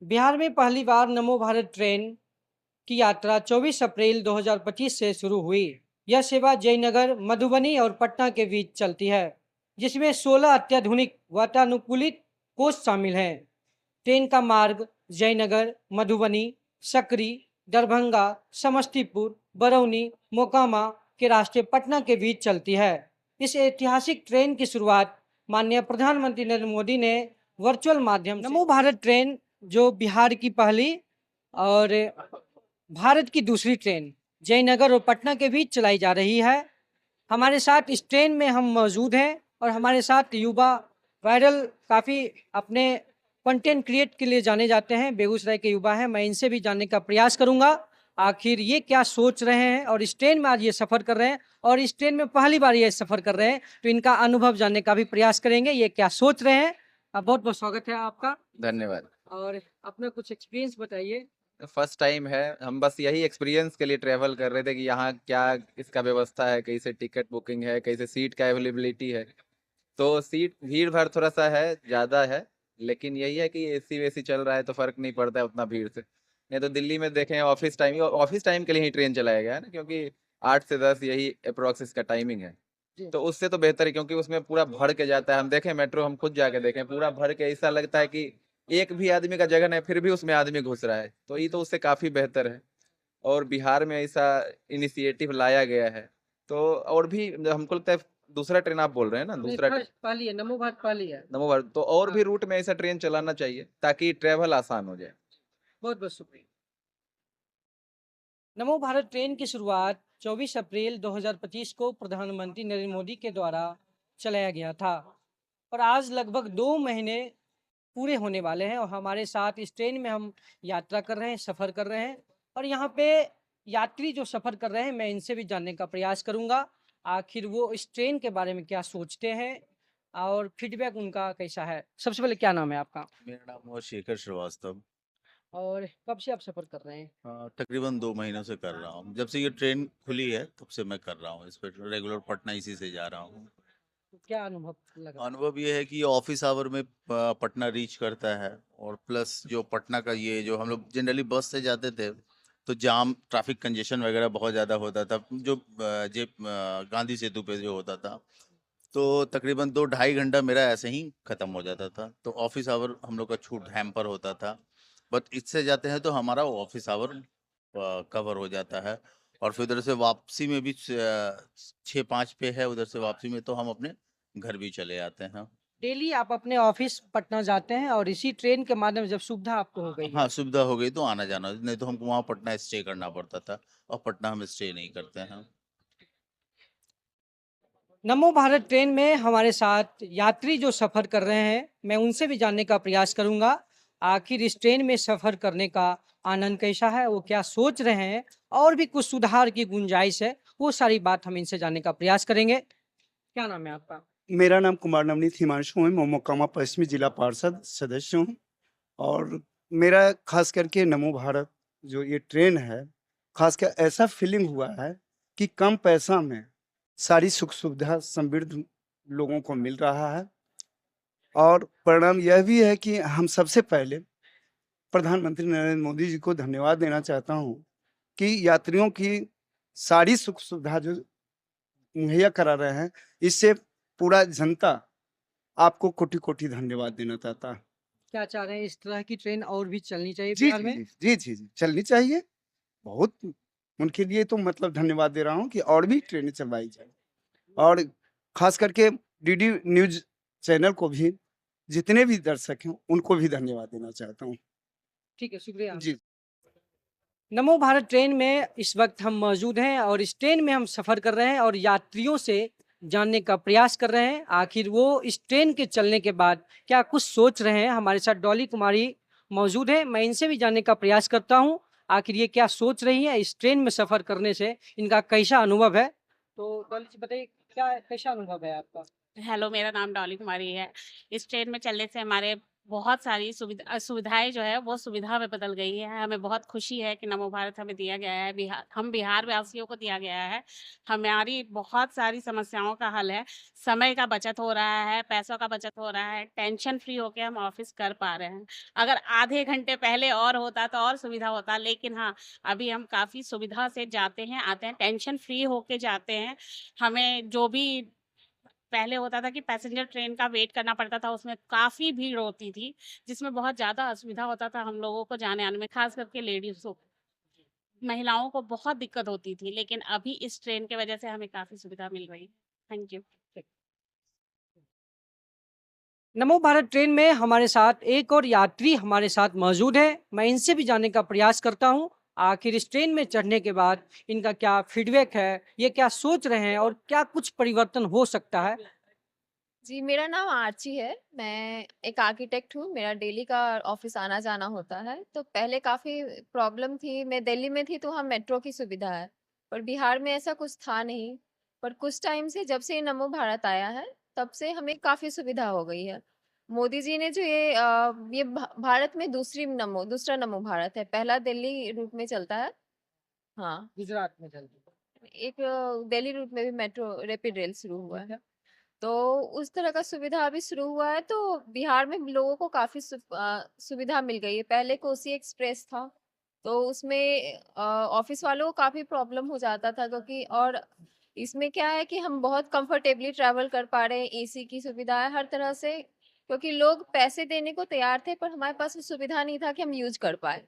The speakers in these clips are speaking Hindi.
बिहार में पहली बार नमो भारत ट्रेन की यात्रा 24 अप्रैल 2025 से शुरू हुई। यह सेवा जयनगर, मधुबनी और पटना के बीच चलती है, जिसमें 16 अत्याधुनिक वातानुकूलित कोच शामिल हैं। ट्रेन का मार्ग जयनगर, मधुबनी, सकरी, दरभंगा, समस्तीपुर, बरौनी, मोकामा के रास्ते पटना के बीच चलती है। इस ऐतिहासिक ट्रेन की शुरुआत माननीय प्रधानमंत्री नरेंद्र मोदी ने वर्चुअल माध्यम से नमो भारत ट्रेन जो बिहार की पहली और भारत की दूसरी ट्रेन जयनगर और पटना के बीच चलाई जा रही है। हमारे साथ इस ट्रेन में हम मौजूद हैं और हमारे साथ युवा वायरल काफ़ी अपने कंटेंट क्रिएट के लिए जाने जाते हैं, बेगूसराय के युवा हैं। मैं इनसे भी जानने का प्रयास करूंगा आखिर ये क्या सोच रहे हैं और इस ट्रेन में आज ये सफ़र कर रहे हैं और इस ट्रेन में पहली बार ये सफ़र कर रहे हैं, तो इनका अनुभव जानने का भी प्रयास करेंगे, ये क्या सोच रहे हैं। बहुत बहुत स्वागत है आपका धन्यवाद। और अपना कुछ एक्सपीरियंस बताइए। फर्स्ट टाइम है, हम बस यही एक्सपीरियंस के लिए ट्रैवल कर रहे थे कि यहाँ क्या इसका व्यवस्था है, कैसे टिकट बुकिंग है, कैसे सीट का अवेलेबिलिटी है। तो सीट भीड़ भाड़ थोड़ा सा है, ज़्यादा है, लेकिन यही है कि एसी वेसी चल रहा है तो फ़र्क नहीं पड़ता है उतना भीड़ से। नहीं तो दिल्ली में देखें ऑफिस टाइम के लिए ही ट्रेन चलाया गया है ना, क्योंकि 8 से 10 यही अप्रॉक्स इसका टाइमिंग है। जी। तो उससे तो बेहतर है, क्योंकि उसमें पूरा भर के जाता है। हम देखें मेट्रो, हम खुद जाके देखें, पूरा भर के ऐसा लगता है कि एक भी आदमी का जगह नहीं, फिर भी उसमें आदमी घुस रहा है। तो ये तो उससे काफ़ी बेहतर है। और बिहार में ऐसा इनिशिएटिव लाया गया है, तो और भी हमको लगता है दूसरा ट्रेन आप बोल रहे हैं ना, नहीं, दूसरा फर्स्ट पहली है, नमो भारत पहली है। नमो भारत, तो और हाँ, भी रूट में ऐसा ट्रेन चलाना चाहिए ताकि ट्रेवल आसान हो जाए। बहुत बहुत शुक्रिया। नमो भारत ट्रेन की शुरुआत 24 अप्रैल 2025 को प्रधानमंत्री नरेंद्र मोदी के द्वारा चलाया गया था और आज लगभग 2 महीने पूरे होने वाले हैं और हमारे साथ इस ट्रेन में हम यात्रा कर रहे हैं, सफ़र कर रहे हैं और यहाँ पे यात्री जो सफ़र कर रहे हैं मैं इनसे भी जानने का प्रयास करूँगा आखिर वो इस ट्रेन के बारे में क्या सोचते हैं और फीडबैक उनका कैसा है। सबसे पहले क्या नाम है आपका मेरा नाम है शेखर श्रीवास्तव। और कब से आप सफ़र कर रहे हैं। तकरीबन 2 महीनों से कर रहा हूँ। जब से ये ट्रेन खुली है तब से मैं कर रहा हूँ इस पर, रेगुलर पटना इसी से जा रहा हूँ। तो क्या अनुभव लगा। अनुभव ये है कि ये ऑफिस आवर में पटना रीच करता है। और प्लस जो पटना का ये जो हम लोग जनरली बस से जाते थे तो जाम ट्रैफिक कंजेशन वगैरह बहुत ज़्यादा होता था, जो गांधी सेतु पे जो होता था। तो तकरीबन 2 ढाई घंटा मेरा ऐसे ही ख़त्म हो जाता था। तो ऑफिस आवर हम लोग का छूट हैम्पर होता था। बट इससे जाते हैं तो हमारा ऑफिस आवर कवर हो जाता है। और फिर उधर से वापसी में भी 6-5 पे है, उधर से वापसी में तो हम अपने घर भी चले आते हैं। डेली आप अपने ऑफिस पटना जाते हैं और इसी ट्रेन के माध्यम से जब सुविधा आपको हो गई हाँ, है। सुविधा हो गई तो आना जाना, नहीं तो हमको वहाँ पटना स्टे करना पड़ता था। और पटना हम स्टे नहीं करते हैं। नमो भारत ट्रेन में हमारे साथ यात्री जो सफ़र कर रहे हैं मैं उनसे भी जानने का प्रयास करूंगा आखिर इस ट्रेन में सफ़र करने का आनंद कैसा है, वो क्या सोच रहे हैं और भी कुछ सुधार की गुंजाइश है, वो सारी बात हम इनसे जानने का प्रयास करेंगे। क्या नाम है आपका। मेरा नाम कुमार नवनीत हिमांशु है। मैं मोकामा पश्चिमी जिला पार्षद सदस्य हूँ। और मेरा खास करके नमो भारत जो ये ट्रेन है, खासकर ऐसा फीलिंग हुआ है कि कम पैसा में सारी सुख सुविधा समृद्ध लोगों को मिल रहा है। और परिणाम यह भी है कि हम सबसे पहले प्रधानमंत्री नरेंद्र मोदी जी को धन्यवाद देना चाहता हूँ कि यात्रियों की सारी सुख सुविधा जो मुहैया करा रहे हैं, इससे पूरा जनता आपको कोटि-कोटि धन्यवाद देना चाहता है। क्या चाह रहे हैं इस तरह की ट्रेन और भी चलनी चाहिए जी, बिहार जी, में। जी। जी, जी, जी, चलनी चाहिए। बहुत उनके लिए तो मतलब धन्यवाद दे रहा हूँ कि और भी ट्रेनें चलवाई जाएँ। और ख़ास करके डीडी न्यूज़ चैनल को भी, जितने भी दर्शक हैं, उनको भी धन्यवाद देना चाहता हूँ। ठीक है, शुक्रिया। जी। नमो भारत ट्रेन में इस वक्त हम मौजूद हैं और इस ट्रेन में हम सफ़र कर रहे हैं और यात्रियों से जानने का प्रयास कर रहे हैं आखिर वो इस ट्रेन के चलने के बाद क्या कुछ सोच रहे हैं। हमारे साथ डॉली कुमारी मौजूद है, मैं इनसे भी जानने का प्रयास करता हूँ आखिर ये क्या सोच रही है, इस ट्रेन में सफ़र करने से इनका कैसा अनुभव है। तो डॉली जी बताइए क्या कैसा अनुभव है आपका। हेलो, मेरा नाम डॉली कुमारी है। इस ट्रेन में चलने से हमारे बहुत सारी सुविधाएँ जो है वो सुविधा में बदल गई है। हमें बहुत खुशी है कि नमो भारत हमें दिया गया है, बिहार वासियों को दिया गया है। हमारी बहुत सारी समस्याओं का हल है, समय का बचत हो रहा है, पैसों का बचत हो रहा है, टेंशन फ्री होके हम ऑफ़िस कर पा रहे हैं। अगर आधे घंटे पहले और होता तो और सुविधा होता, लेकिन हाँ, अभी हम काफ़ी सुविधा से जाते हैं, आते हैं, टेंशन फ्री होके जाते हैं। हमें जो भी पहले होता था कि पैसेंजर ट्रेन का वेट करना पड़ता था, उसमें काफ़ी भीड़ होती थी, जिसमें बहुत ज़्यादा असुविधा होता था हम लोगों को जाने-आने में, ख़ास करके लेडीज़ को। महिलाओं को बहुत दिक्कत होती थी, लेकिन अभी इस ट्रेन की वज़ह से हमें काफ़ी सुविधा मिल रही है। Thank you. NaMo Bharat train में हमारे साथ एक और यात्री हमारे साथ मौजूद है। मैं इनसे भी जानने का प्रयास करता हूँ आखिर इस ट्रेन में चढ़ने के बाद इनका क्या फीडबैक है, ये क्या सोच रहे हैं और क्या कुछ परिवर्तन हो सकता है। जी, मेरा नाम आर्ची है। मैं एक आर्किटेक्ट हूँ। मेरा डेली का ऑफ़िस आना-जाना होता है। तो पहले काफ़ी प्रॉब्लम थी। मैं दिल्ली में थी तो वहाँ मेट्रो की सुविधा है, पर बिहार में ऐसा कुछ था नहीं। पर कुछ टाइम से जब से ये नमो भारत आया है, तब से हमें काफ़ी सुविधा हो गई है। मोदी जी ने जो ये भारत में दूसरा नमो भारत है। पहला दिल्ली रूट में चलता है। हाँ, गुजरात में चलती एक दिल्ली रूट में भी मेट्रो रैपिड रेल शुरू हुआ है। तो उस तरह का सुविधा अभी शुरू हुआ है, तो बिहार में लोगों को काफ़ी सुविधा मिल गई है। पहले कोसी एक्सप्रेस था, तो उसमें ऑफ़िस वालों को काफ़ी प्रॉब्लम हो जाता था, क्योंकि और इसमें क्या है कि हम बहुत कंफर्टेबली ट्रैवल कर पा रहे हैं, एसी की सुविधा है हर तरह से, क्योंकि लोग पैसे देने को तैयार थे, पर हमारे पास वो सुविधा नहीं था कि हम यूज़ कर पाएँ।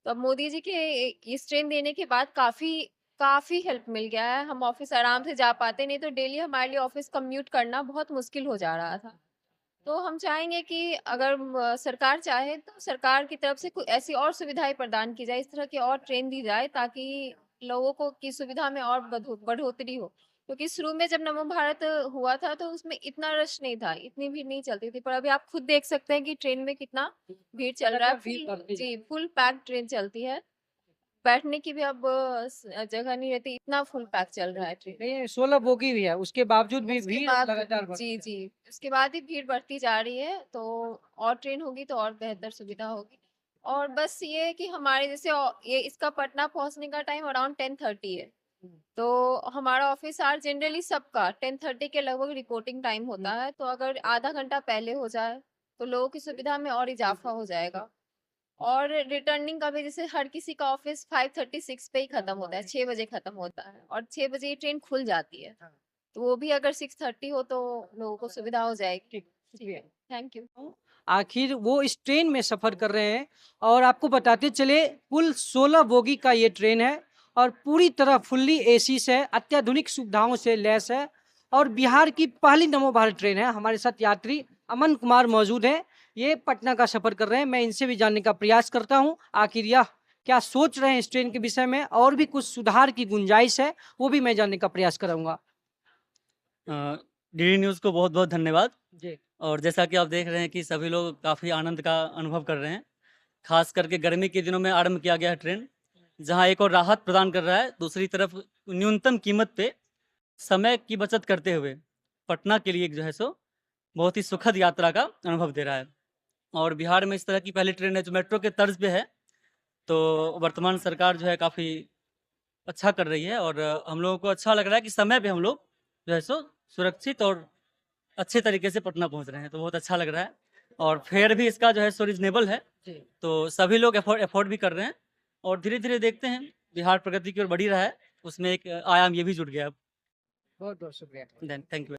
तो अब मोदी जी के इस ट्रेन देने के बाद काफ़ी काफ़ी हेल्प मिल गया है। हम ऑफ़िस आराम से जा पाते, नहीं तो डेली हमारे लिए ऑफ़िस कम्यूट करना बहुत मुश्किल हो जा रहा था। तो हम चाहेंगे कि अगर सरकार चाहे तो सरकार की तरफ से कोई ऐसी और सुविधाएँ प्रदान की जाए, इस तरह की और ट्रेन दी जाए, ताकि लोगों को की सुविधा में और बढ़ोतरी हो। क्योंकि शुरू में जब नमो भारत हुआ था तो उसमें इतना रश नहीं था, इतनी भीड़ नहीं चलती थी। पर अभी आप खुद देख सकते हैं कि ट्रेन में कितना भीड़ चल रहा है। भीड़ बढ़ती जी, फुल पैक्ड ट्रेन चलती है। बैठने की भी अब जगह नहीं रहती, इतना फुल पैक चल रहा है ट्रेन। नहीं, 16 बोगी भी है, उसके बावजूद भी उसके भीड़ बाद लगातार बढ़ती जी, है। जी, उसके बाद ही भीड़ बढ़ती जा रही है, तो और ट्रेन होगी तो और बेहतर सुविधा होगी। और बस ये है कि हमारे जैसे ये इसका पटना पहुँचने का टाइम अराउंड 10:30 है। तो हमारा ऑफिस आवर जनरली सबका 10:30 के लगभग रिपोर्टिंग टाइम होता है, तो अगर आधा घंटा पहले हो जाए, तो लोगों की सुविधा में और इज़ाफ़ा हो जाएगा। और रिटर्निंग का भी जैसे हर किसी का ऑफिस 5:36 पे ही खत्म होता है, 6 बजे खत्म होता है, और 6 बजे ये ट्रेन खुल जाती है। तो वो भी अगर 6:30 हो तो लोगों को सुविधा हो जाएगी। ठीक, शुक्रिया। Thank you. आखिर वो इस ट्रेन में सफ़र कर रहे हैं और आपको बताते चले कुल 16 बोगी का ये ट्रेन है और पूरी तरह फुल्ली एसी से अत्याधुनिक सुविधाओं से लैस है और बिहार की पहली नमो भारत ट्रेन है। हमारे साथ यात्री अमन कुमार मौजूद हैं, ये पटना का सफ़र कर रहे हैं। मैं इनसे भी जानने का प्रयास करता हूँ आखिर यह क्या सोच रहे हैं इस ट्रेन के विषय में और भी कुछ सुधार की गुंजाइश है, वो भी मैं जानने का प्रयास करूँगा। डीडी न्यूज़ को बहुत-बहुत धन्यवाद। जी। और जैसा कि आप देख रहे हैं कि सभी लोग काफ़ी आनंद का अनुभव कर रहे हैं। ख़ास करके गर्मी के दिनों में आरंभ किया गया है ट्रेन, जहाँ एक और राहत प्रदान कर रहा है, दूसरी तरफ न्यूनतम कीमत पे समय की बचत करते हुए पटना के लिए जो है सो बहुत ही सुखद यात्रा का अनुभव दे रहा है। और बिहार में इस तरह की पहली ट्रेन है जो मेट्रो के तर्ज पे है, तो वर्तमान सरकार जो है काफ़ी अच्छा कर रही है और हम लोगों को अच्छा लग रहा है कि समय पे हम लोग जो है सो सुरक्षित और अच्छे तरीके से पटना पहुंच रहे हैं, तो बहुत अच्छा लग रहा है। और फेयर भी इसका जो है सो रीजनेबल है, जी। तो सभी लोग अफोर्ड भी कर रहे हैं और धीरे-धीरे देखते हैं बिहार प्रगति की ओर बढ़ ही रहा है, उसमें एक आयाम ये भी जुड़ गया अब। बहुत-बहुत शुक्रिया। Thank you.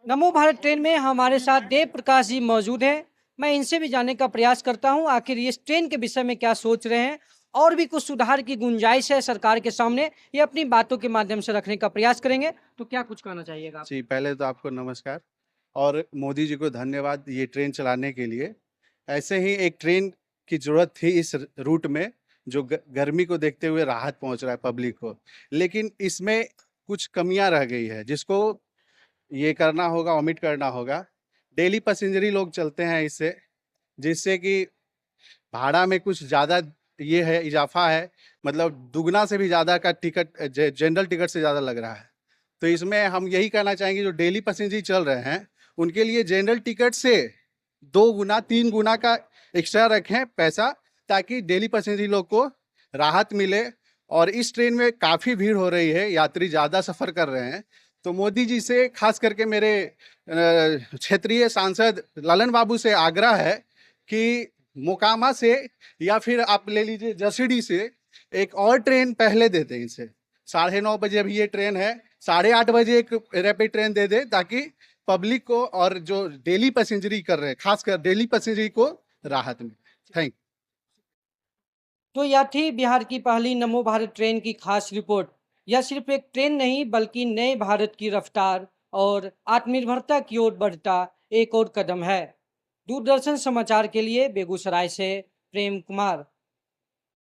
NaMo Bharat train में हमारे साथ देव प्रकाश जी मौजूद हैं। मैं इनसे भी जानने का प्रयास करता हूं आखिर इस ट्रेन के विषय में क्या सोच रहे हैं और भी कुछ सुधार की गुंजाइश है सरकार के सामने, ये अपनी बातों के माध्यम से रखने का प्रयास करेंगे। तो क्या कुछ कहना चाहिएगा आप? जी, पहले तो आपको नमस्कार और मोदी जी को धन्यवाद ये ट्रेन चलाने के लिए। ऐसे ही एक ट्रेन की ज़रूरत थी इस रूट में, जो गर्मी को देखते हुए राहत पहुंच रहा है पब्लिक को। लेकिन इसमें कुछ कमियां रह गई है, जिसको ये करना होगा, ऑमिट करना होगा। डेली पैसेंजरी लोग चलते हैं इससे, जिससे कि भाड़ा में कुछ ज़्यादा ये है, इजाफा है, मतलब दुगना से भी ज़्यादा का टिकट जनरल टिकट से ज़्यादा लग रहा है। तो इसमें हम यही कहना चाहेंगे जो डेली पैसेंजर चल रहे हैं, उनके लिए जनरल टिकट से 2 गुना 3 गुना का एक्स्ट्रा रखें पैसा, ताकि डेली पैसेंजर लोग को राहत मिले। और इस ट्रेन में काफ़ी भीड़ हो रही है, यात्री ज़्यादा सफ़र कर रहे हैं। तो मोदी जी से खास करके मेरे क्षेत्रीय सांसद ललन बाबू से आग्रह है कि मोकामा से या फिर आप ले लीजिए जसीडीह से एक और ट्रेन पहले दे दें इसे। 9:30 बजे अभी ये ट्रेन है, 8:30 बजे एक रैपिड ट्रेन दे दे, ताकि पब्लिक को और जो डेली पैसेंजरी कर रहे हैं खासकर डेली पैसेंजरी को राहत मिले। थैंक। तो यह थी बिहार की पहली नमो भारत ट्रेन की खास रिपोर्ट। यह सिर्फ एक ट्रेन नहीं बल्कि नए भारत की रफ्तार और आत्मनिर्भरता की ओर बढ़ता एक और कदम है। दूरदर्शन समाचार के लिए बेगूसराय से प्रेम कुमार।